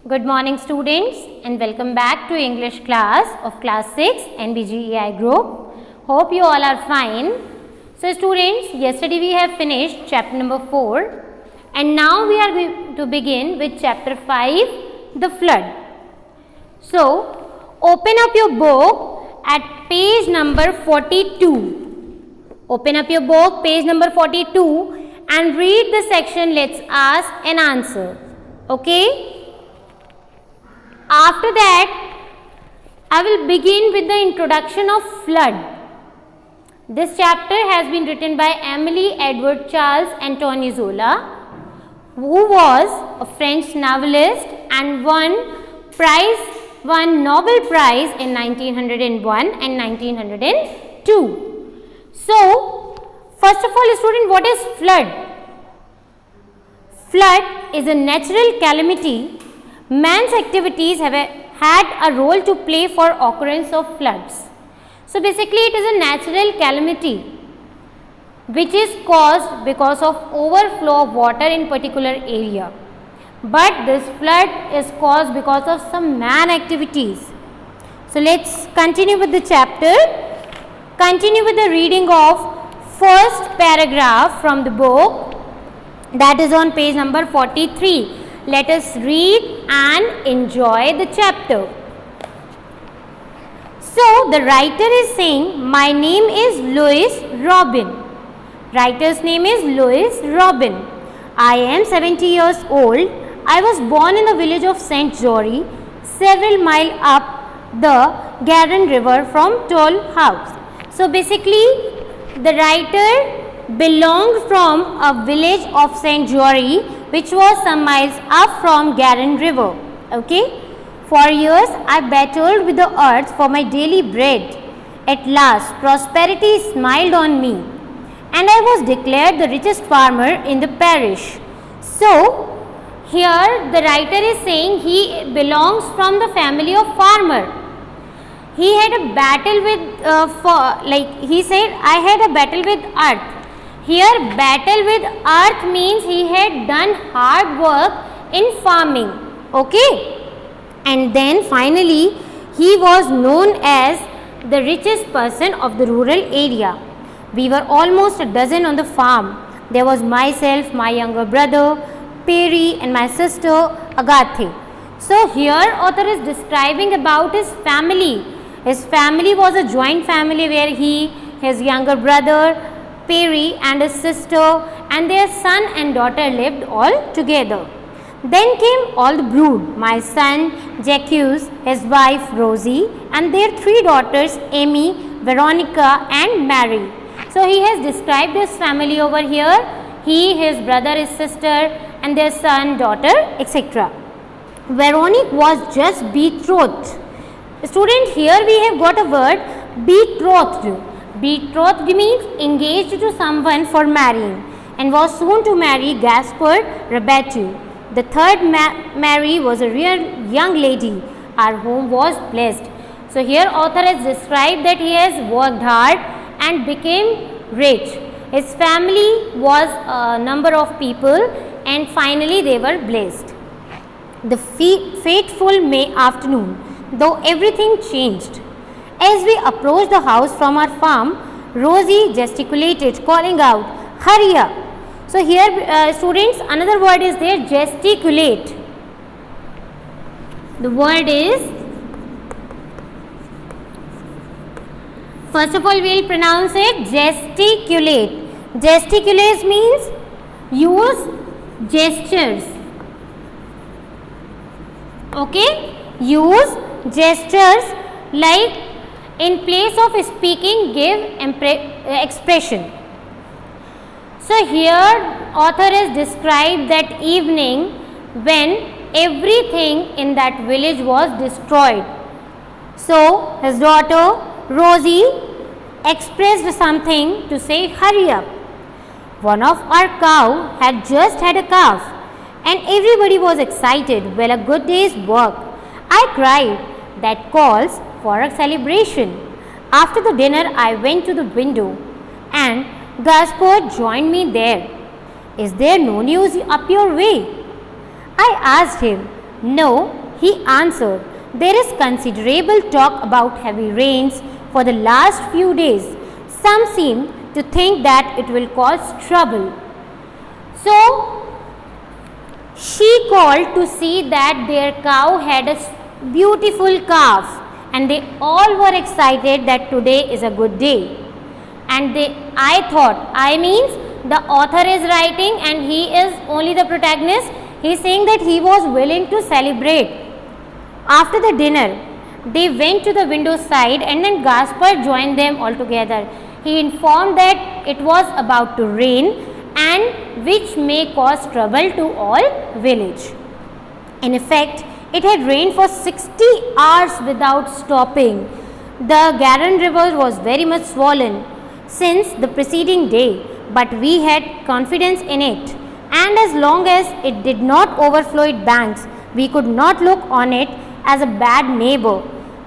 Good morning students and welcome back to English class of class 6 NBGEI group. Hope you all are fine. So students, yesterday we have finished chapter number 4 and now we are going to begin with chapter 5, the flood. So open up your book at page number 42. Open up your book page number 42 and read the section Let's Ask and Answer. Okay? After that, I will begin with the introduction of flood. This chapter has been written by Emily Edward Charles Antoine Zola, who was a French novelist and won Nobel Prize in 1901 and 1902. So, first of all, student, what is flood? Flood is a natural calamity. Man's activities have had a role to play for occurrence of floods. So basically it is a natural calamity which is caused because of overflow of water in particular area. But this flood is caused because of some man activities. So let's continue with the chapter. Continue with the reading of first paragraph from the book, that is on page number 43. Let us read and enjoy the chapter. So, the writer is saying, my name is Louis Robin. Writer's name is Louis Robin. I am 70 years old. I was born in the village of St. Jory, several miles up the Garonne River from Toll House. So, basically, the writer belonged from a village of St. Jory, which was some miles up from Garonne River. Okay. For years I battled with the earth for my daily bread. At last prosperity smiled on me and I was declared the richest farmer in the parish. So here the writer is saying he belongs from the family of farmer. He had a battle with he said I had a battle with earth. Here battle with earth means he had done hard work in farming. Okay. And then finally he was known as the richest person of the rural area. We were almost a dozen on the farm. There was myself, my younger brother, Perry and my sister Agathe. So here author is describing about his family. His family was a joint family where his younger brother, Perry and his sister and their son and daughter lived all together. Then came all the brood, my son Jacques, his wife Rosie and their three daughters Amy, Veronica and Mary. So he has described his family over here, his brother, his sister and their son, daughter, etc. Veronique was just betrothed. Student, here we have got a word betrothed. Betrothed means engaged to someone for marrying and was soon to marry Gaspard Rabatou. The third Mary was a real young lady. Our home was blessed. So here author has described that he has worked hard and became rich. His family was a number of people and finally they were blessed. The fateful May afternoon, though everything changed. As we approached the house from our farm, Rosie gesticulated, calling out, hurry up. So here students, another word is there, gesticulate. The word is, first of all we will pronounce it gesticulate. Gesticulate means use gestures. Okay, use gestures like in place of speaking, give expression. So here author has described that evening when everything in that village was destroyed. So his daughter Rosie expressed something to say, hurry up. One of our cow had just had a calf and everybody was excited. Well, a good day's work. I cried, that calls for a celebration. After the dinner, I went to the window and Gaspard joined me there. Is there no news up your way? I asked him, No, he answered. There is considerable talk about heavy rains for the last few days. Some seem to think that it will cause trouble. So, she called to see that their cow had a beautiful calf, and they all were excited that today is a good day. And I means the author is writing and he is only the protagonist. He is saying that he was willing to celebrate. After the dinner, they went to the window side and then Gaspar joined them all together. He informed that it was about to rain and which may cause trouble to all village. In effect, it had rained for 60 hours without stopping. The Garonne river was very much swollen since the preceding day, but we had confidence in it, and as long as it did not overflow its banks, we could not look on it as a bad neighbor.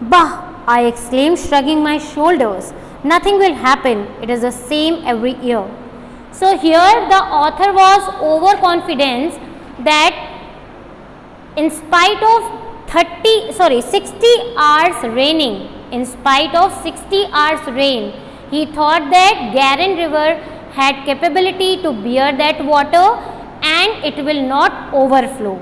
Bah! I exclaimed, shrugging my shoulders. Nothing will happen. It is the same every year. So here the author was overconfident that in spite of 60 hours raining, in spite of 60 hours rain, he thought that Garonne river had capability to bear that water and it will not overflow.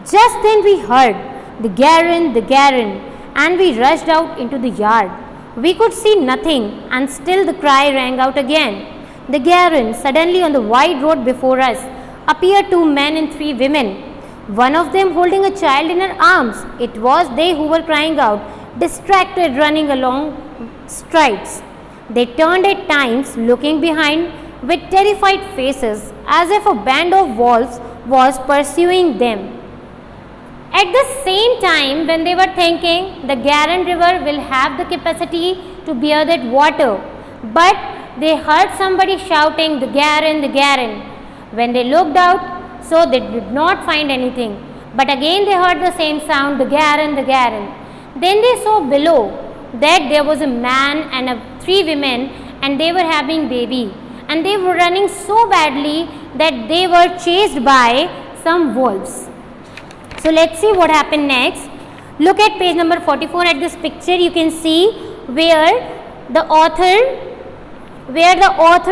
Just then we heard the Garonne, and we rushed out into the yard. We could see nothing, and still the cry rang out again. The Garonne. Suddenly on the wide road before us appeared 2 men and 3 women, one of them holding a child in her arms. It was they who were crying out, distracted, running along strides. They turned at times, looking behind with terrified faces, as if a band of wolves was pursuing them. At the same time, when they were thinking the Garonne river will have the capacity to bear that water, but they heard somebody shouting, the Garonne. When they looked out, so they did not find anything. But again they heard the same sound, the Garonne. Then they saw below that there was a man and 3 women, and they were having baby, and they were running so badly that they were chased by some wolves. So let's see what happened next. Look at page number 44. At this picture you can see where the author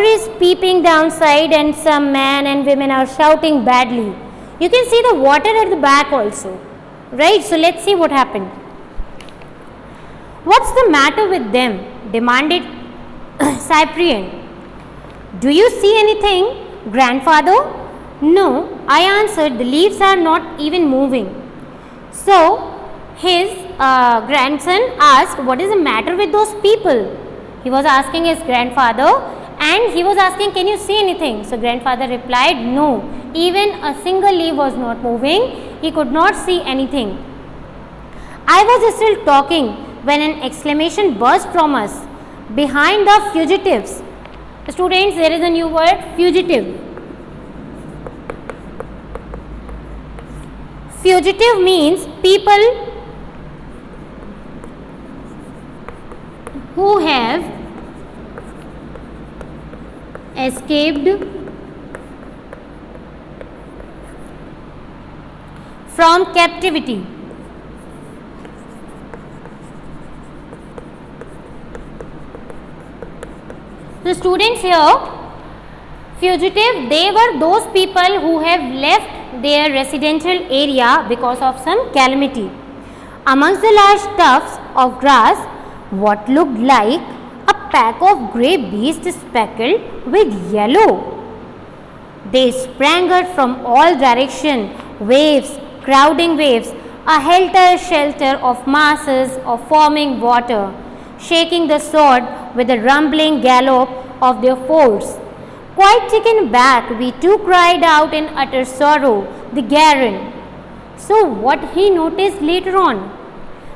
is peeping downside and some men and women are shouting badly. You can see the water at the back also, right? So let's see what happened. What's the matter with them? Demanded Cyprian. Do you see anything, grandfather? No, I answered, the leaves are not even moving. So his grandson asked, what is the matter with those people? He was asking his grandfather and he was asking, can you see anything? So grandfather replied, no, even a single leaf was not moving. He could not see anything. I was still talking when an exclamation burst from us. Behind the fugitives. Students, there is a new word, fugitive. Fugitive means people who have escaped from captivity. So students, here fugitive, they were those people who have left their residential area because of some calamity. Amongst the large tufts of grass, what looked like a pack of grey beasts speckled with yellow. They sprang out from all directions, waves, crowding waves, a helter-skelter of masses of foaming water, shaking the sword with the rumbling gallop of their force. Quite taken back, we too cried out in utter sorrow, the Garonne. So what he noticed later on,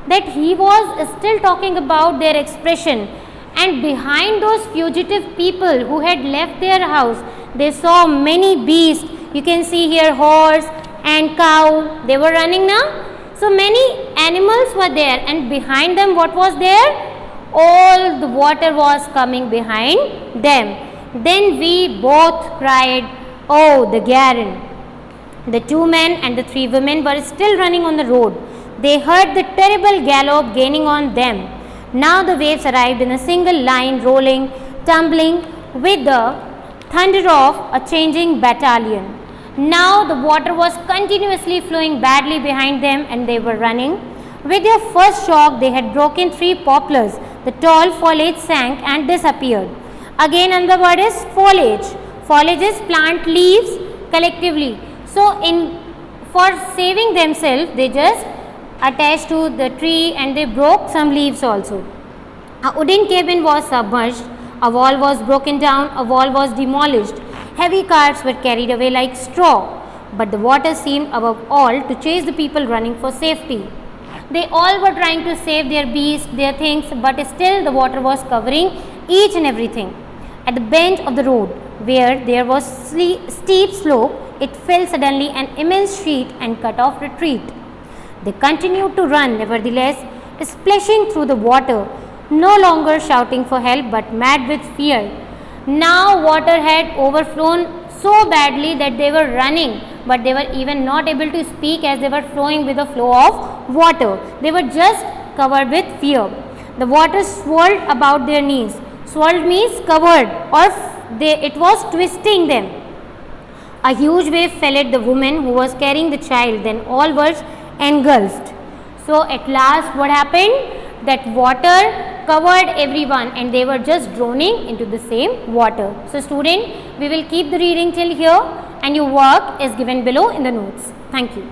that he was still talking about their expression, and behind those fugitive people who had left their house, they saw many beasts. You can see here horse and cow, they were running now. So many animals were there, and behind them what was there? All the water was coming behind them. Then we both cried, oh, the Garonne. The 2 men and the 3 women were still running on the road. They heard the terrible gallop gaining on them. Now the waves arrived in a single line, rolling, tumbling with the thunder of a changing battalion. Now the water was continuously flowing badly behind them and they were running. With their first shock, they had broken 3 poplars. The tall foliage sank and disappeared. Again, another word is foliage. Foliage is plant leaves collectively. So, for saving themselves, they just attached to the tree and they broke some leaves also. A wooden cabin was submerged. A wall was broken down. A wall was demolished. Heavy carts were carried away like straw. But the water seemed above all to chase the people running for safety. They all were trying to save their beasts, their things, but still the water was covering each and everything. At the bend of the road, where there was steep slope, it fell suddenly an immense sheet and cut off retreat. They continued to run, nevertheless, splashing through the water, no longer shouting for help but mad with fear. Now water had overflown so badly that they were running, but they were even not able to speak as they were flowing with the flow of water. They were just covered with fear. The water swirled about their knees. Swirled means covered, or it was twisting them. A huge wave fell at the woman who was carrying the child, then all were engulfed. So at last what happened? That water covered everyone and they were just drowning into the same water. So student, we will keep the reading till here and your work is given below in the notes. Thank you.